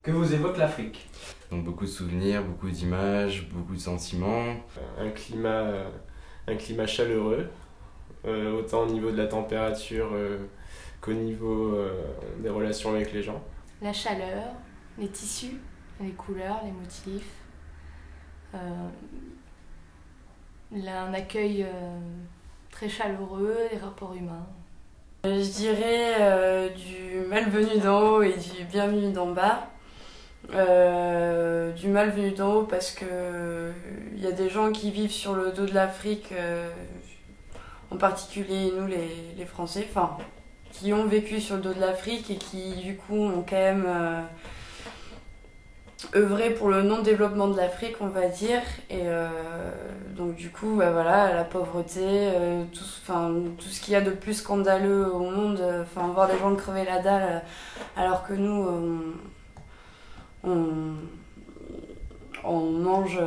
Que vous évoque l'Afrique? Donc beaucoup de souvenirs, beaucoup d'images, beaucoup de sentiments. Un climat, un climat chaleureux, autant au niveau de la température qu'au niveau des relations avec les gens. La chaleur, les tissus, les couleurs, les motifs, un accueil très chaleureux, les rapports humains. Je dirais du malvenu d'en haut et du bienvenu d'en bas. Du malvenu d'en haut parce que il y a des gens qui vivent sur le dos de l'Afrique, en particulier nous les Français, enfin qui ont vécu sur le dos de l'Afrique et qui du coup ont quand même œuvré pour le non-développement de l'Afrique, on va dire, et donc du coup voilà, la pauvreté, tout ce qu'il y a de plus scandaleux au monde, voir des gens crever la dalle alors que nous on mange,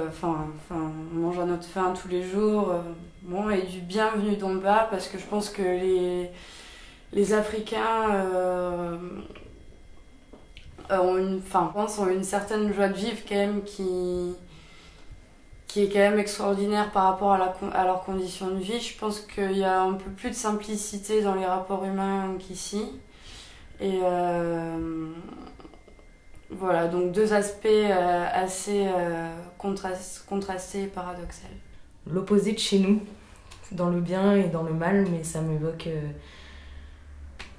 on mange à notre faim tous les jours, et du bienvenu d'en bas parce que je pense que les Africains ont une certaine joie de vivre quand même qui est quand même extraordinaire par rapport à leurs conditions de vie. Je pense qu'il y a un peu plus de simplicité dans les rapports humains qu'ici. Et voilà, donc deux aspects assez contrastés et paradoxaux. L'opposé de chez nous, dans le bien et dans le mal, mais ça m'évoque...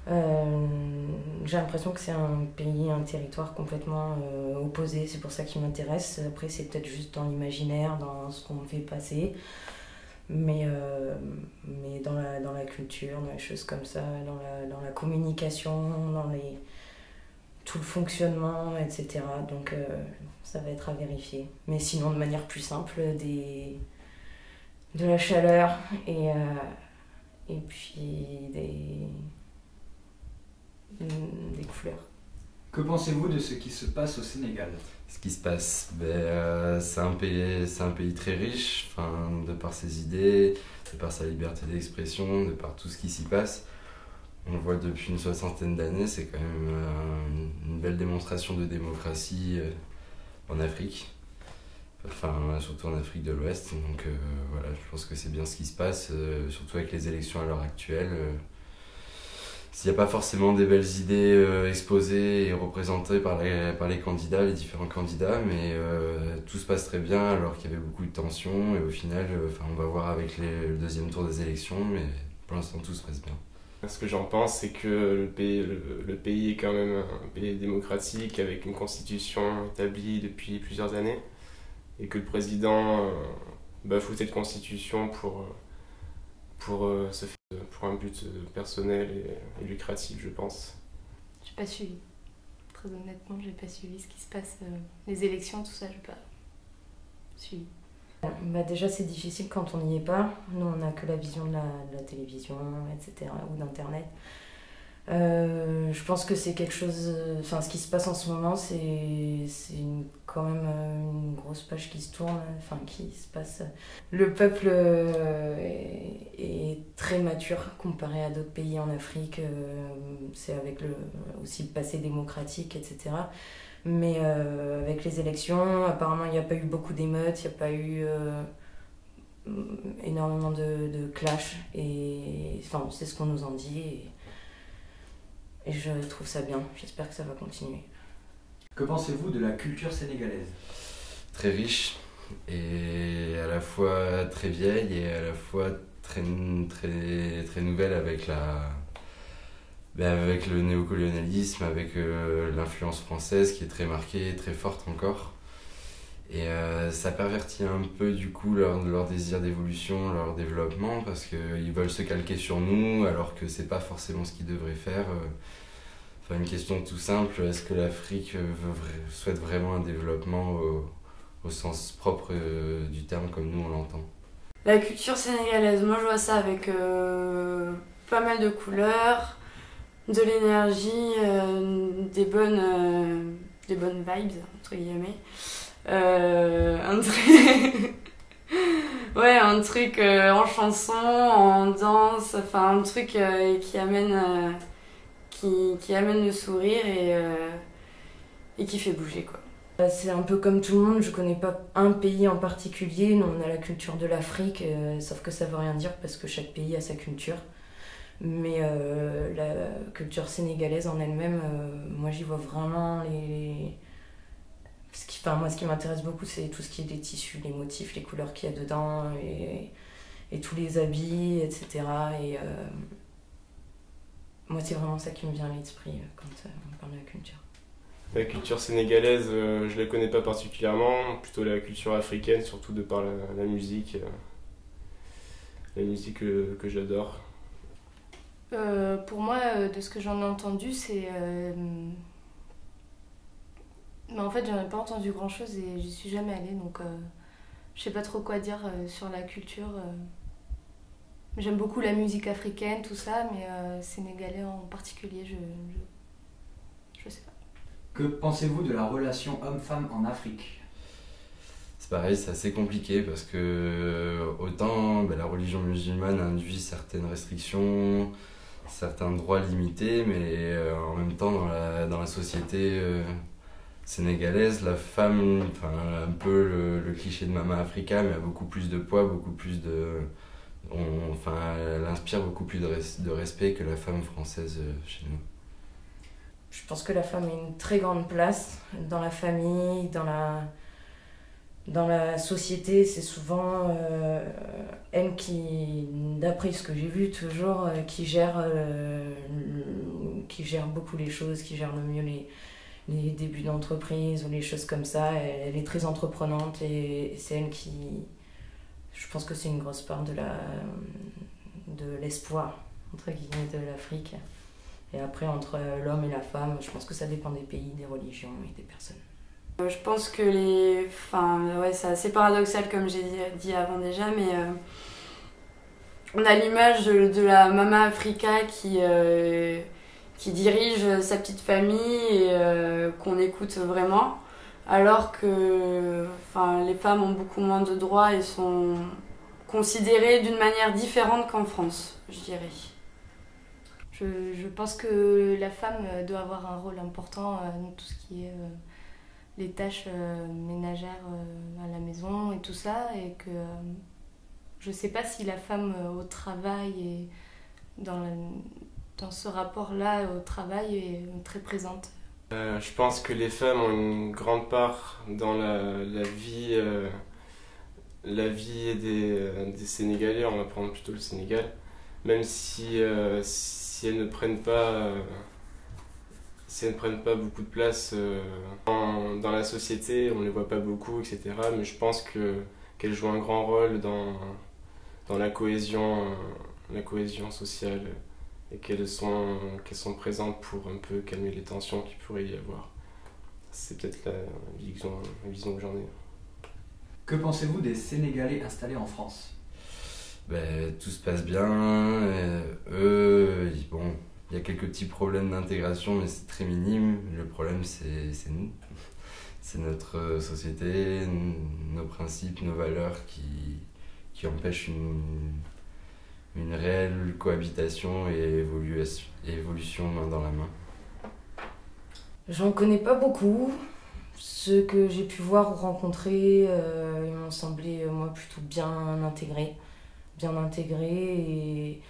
j'ai l'impression que c'est un pays, un territoire complètement opposé, c'est pour ça qu'il m'intéresse. Après, c'est peut-être juste dans l'imaginaire, dans ce qu'on me fait passer, mais dans la culture, dans les choses comme ça, dans la communication, tout le fonctionnement, etc. Donc ça va être à vérifier. Mais sinon, de manière plus simple, de la chaleur et puis des couleurs. Que pensez-vous de ce qui se passe au Sénégal? Ce qui se passe, c'est un pays très riche, de par ses idées, de par sa liberté d'expression, de par tout ce qui s'y passe. On le voit depuis une soixantaine d'années, c'est quand même une belle démonstration de démocratie en Afrique, surtout en Afrique de l'Ouest. Donc voilà, je pense que c'est bien ce qui se passe, surtout avec les élections à l'heure actuelle. S'il n'y a pas forcément des belles idées exposées et représentées par les candidats, les différents candidats, mais tout se passe très bien alors qu'il y avait beaucoup de tensions. Et au final, on va voir avec le deuxième tour des élections, mais pour l'instant tout se passe bien. Ce que j'en pense, c'est que le pays est quand même un pays démocratique avec une constitution établie depuis plusieurs années et que le président bafoue cette constitution pour un but personnel et lucratif, je pense. J'ai pas suivi. Très honnêtement, j'ai pas suivi ce qui se passe. Les élections, tout ça, j'ai pas suivi. Déjà, c'est difficile quand on n'y est pas. Nous, on n'a que la vision de la télévision, etc., ou d'Internet. Je pense que c'est quelque chose... ce qui se passe en ce moment, c'est quand même une grosse page qui se tourne, qui se passe. Le peuple est très mature comparé à d'autres pays en Afrique. C'est avec aussi le passé démocratique, etc. Mais avec les élections, apparemment, il n'y a pas eu beaucoup d'émeutes, il n'y a pas eu énormément de clash. Et c'est ce qu'on nous en dit. Et je trouve ça bien. J'espère que ça va continuer. Que pensez-vous de la culture sénégalaise? Très riche et à la fois très vieille et à la fois très, très, très nouvelle avec avec le néocolonialisme, avec l'influence française qui est très marquée, très forte encore. Et ça pervertit un peu du coup leur désir d'évolution, leur développement, parce qu'ils veulent se calquer sur nous alors que c'est pas forcément ce qu'ils devraient faire. Une question tout simple, est-ce que l'Afrique souhaite vraiment un développement au sens propre du terme comme nous on l'entend? La culture sénégalaise, moi je vois ça avec pas mal de couleurs, de l'énergie, des bonnes vibes, entre guillemets. Un truc en chanson, en danse, un truc qui amène le sourire et qui fait bouger, quoi. C'est un peu comme tout le monde, je connais pas un pays en particulier. Nous, on a la culture de l'Afrique, sauf que ça veut rien dire parce que chaque pays a sa culture. Mais la culture sénégalaise en elle-même, moi j'y vois vraiment moi, ce qui m'intéresse beaucoup, c'est tout ce qui est des tissus, les motifs, les couleurs qu'il y a dedans, et tous les habits, etc. Et moi, c'est vraiment ça qui me vient à l'esprit quand on parle de la culture. La culture sénégalaise, je la connais pas particulièrement, plutôt la culture africaine, surtout de par la musique que j'adore. Pour moi, de ce que j'en ai entendu, c'est... Mais en fait, j'en ai pas entendu grand-chose et j'y suis jamais allée, donc je sais pas trop quoi dire sur la culture. J'aime beaucoup la musique africaine, tout ça, mais sénégalais en particulier, je sais pas. Que pensez-vous de la relation homme-femme en Afrique? C'est pareil, c'est assez compliqué parce que autant la religion musulmane induit certaines restrictions, certains droits limités, mais en même temps dans la société sénégalaise, la femme, enfin un peu le cliché de Mama Africa, mais a beaucoup plus de poids, beaucoup plus de... elle inspire beaucoup plus de respect que la femme française chez nous. Je pense que la femme a une très grande place dans la famille, dans la société. C'est souvent elle qui, d'après ce que j'ai vu toujours, qui gère beaucoup les choses, qui gère le mieux les débuts d'entreprise ou les choses comme ça. Elle est très entreprenante et c'est elle qui... Je pense que c'est une grosse part de l'espoir, entre guillemets, de l'Afrique. Et après, entre l'homme et la femme, je pense que ça dépend des pays, des religions et des personnes. Je pense que c'est assez paradoxal comme j'ai dit avant déjà, mais on a l'image de la Mama Africa qui dirige sa petite famille et qu'on écoute vraiment, alors que les femmes ont beaucoup moins de droits et sont considérées d'une manière différente qu'en France, je dirais. Je pense que la femme doit avoir un rôle important dans tout ce qui est les tâches ménagères à la maison et tout ça, et que je sais pas si la femme au travail et dans ce rapport-là au travail est très présente. Je pense que les femmes ont une grande part dans la vie des Sénégalais, on va prendre plutôt le Sénégal, même si elles ne prennent pas beaucoup de place dans la société, on ne les voit pas beaucoup, etc. Mais je pense qu'elles jouent un grand rôle dans la cohésion sociale et qu'elles sont présentes pour un peu calmer les tensions qu'il pourrait y avoir. C'est peut-être la vision que j'en ai. Que pensez-vous des Sénégalais installés en France? Tout se passe bien. Il y a quelques petits problèmes d'intégration, mais c'est très minime. Le problème, c'est nous. C'est notre société, nos principes, nos valeurs qui empêchent une réelle cohabitation et évolution main dans la main. J'en connais pas beaucoup. Ceux que j'ai pu voir ou rencontrer, ils m'ont semblé, moi, plutôt bien intégrés et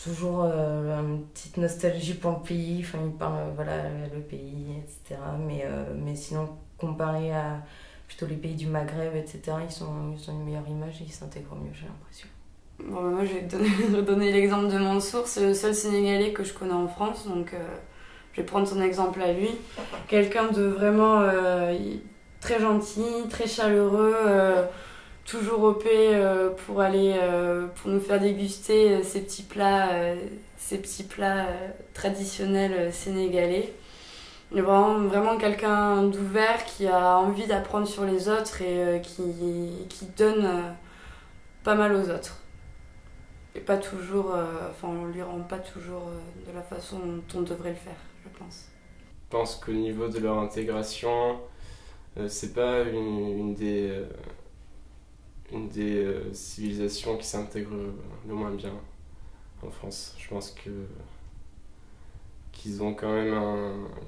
toujours une petite nostalgie pour le pays. Enfin, ils parlent, le pays, etc. Mais sinon, comparé à plutôt les pays du Maghreb, etc., ils ont une meilleure image et ils s'intègrent mieux, j'ai l'impression. Bon, moi, je vais donner l'exemple de Mansour. C'est le seul Sénégalais que je connais en France, donc je vais prendre son exemple à lui. Quelqu'un de vraiment très gentil, très chaleureux, toujours OP pour nous faire déguster ces petits plats traditionnels sénégalais. Il est vraiment quelqu'un d'ouvert qui a envie d'apprendre sur les autres et qui donne pas mal aux autres. Et pas toujours, on lui rend pas toujours de la façon dont on devrait le faire, je pense. Je pense qu'au niveau de leur intégration, c'est pas une des civilisations qui s'intègre le moins bien en France. Je pense que qu'ils ont quand même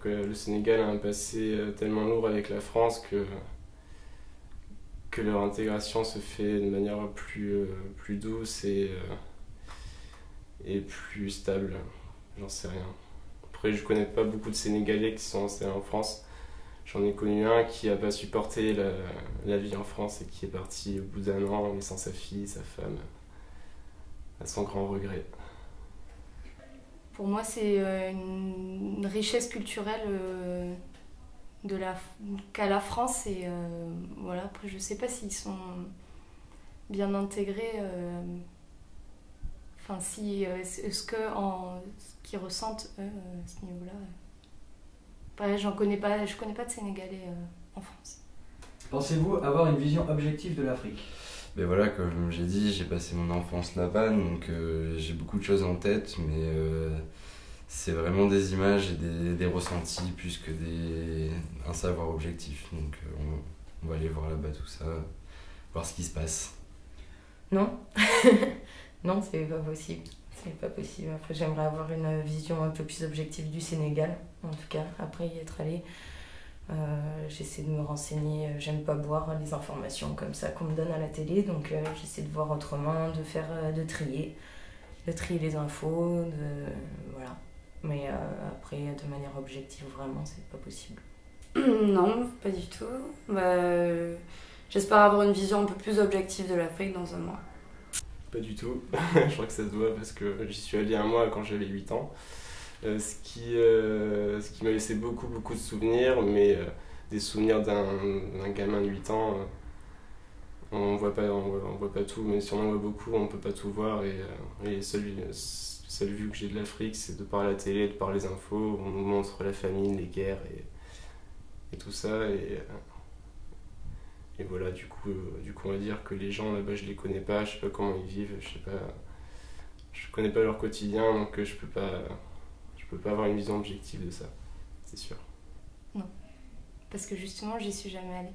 que le Sénégal a un passé tellement lourd avec la France que leur intégration se fait de manière plus douce et plus stable. J'en sais rien. Après, je connais pas beaucoup de Sénégalais qui sont installés en France. J'en ai connu un qui a pas supporté la vie en France et qui est parti au bout d'un an en laissant sa fille, sa femme, à son grand regret. Pour moi, c'est une richesse culturelle qu'a la France. Et voilà. Après, je sais pas s'ils sont bien intégrés. Enfin, ce qu'ils ressentent eux, à ce niveau-là. Pareil, je connais pas de Sénégalais en France. Pensez-vous avoir une vision objective de l'Afrique? Mais voilà, comme j'ai dit, j'ai passé mon enfance là-bas, donc j'ai beaucoup de choses en tête, mais c'est vraiment des images et des ressentis plus que un savoir objectif. Donc on va aller voir là-bas tout ça, voir ce qui se passe. Non, non, c'est pas possible. C'est pas possible. Après, j'aimerais avoir une vision un peu plus objective du Sénégal, en tout cas, après y être allée. J'essaie de me renseigner, j'aime pas boire les informations comme ça qu'on me donne à la télé, donc j'essaie de voir autrement, de trier les infos, voilà. Mais après, de manière objective, vraiment, c'est pas possible. Non, pas du tout. J'espère avoir une vision un peu plus objective de l'Afrique dans un mois. Pas du tout. Je crois que ça se doit parce que j'y suis allé un mois quand j'avais 8 ans. Ce qui m'a laissé beaucoup de souvenirs, mais des souvenirs d'un gamin de 8 ans, on voit pas tout, mais si on en voit beaucoup, on peut pas tout voir. Et les seules vues que j'ai de l'Afrique, c'est de par la télé, de par les infos, on nous montre la famine, les guerres et tout ça. Et voilà, du coup, on va dire que les gens là-bas, je les connais pas, je sais pas comment ils vivent, je connais pas leur quotidien, donc je peux pas avoir une vision objective de ça, c'est sûr. Non, parce que justement, j'y suis jamais allée.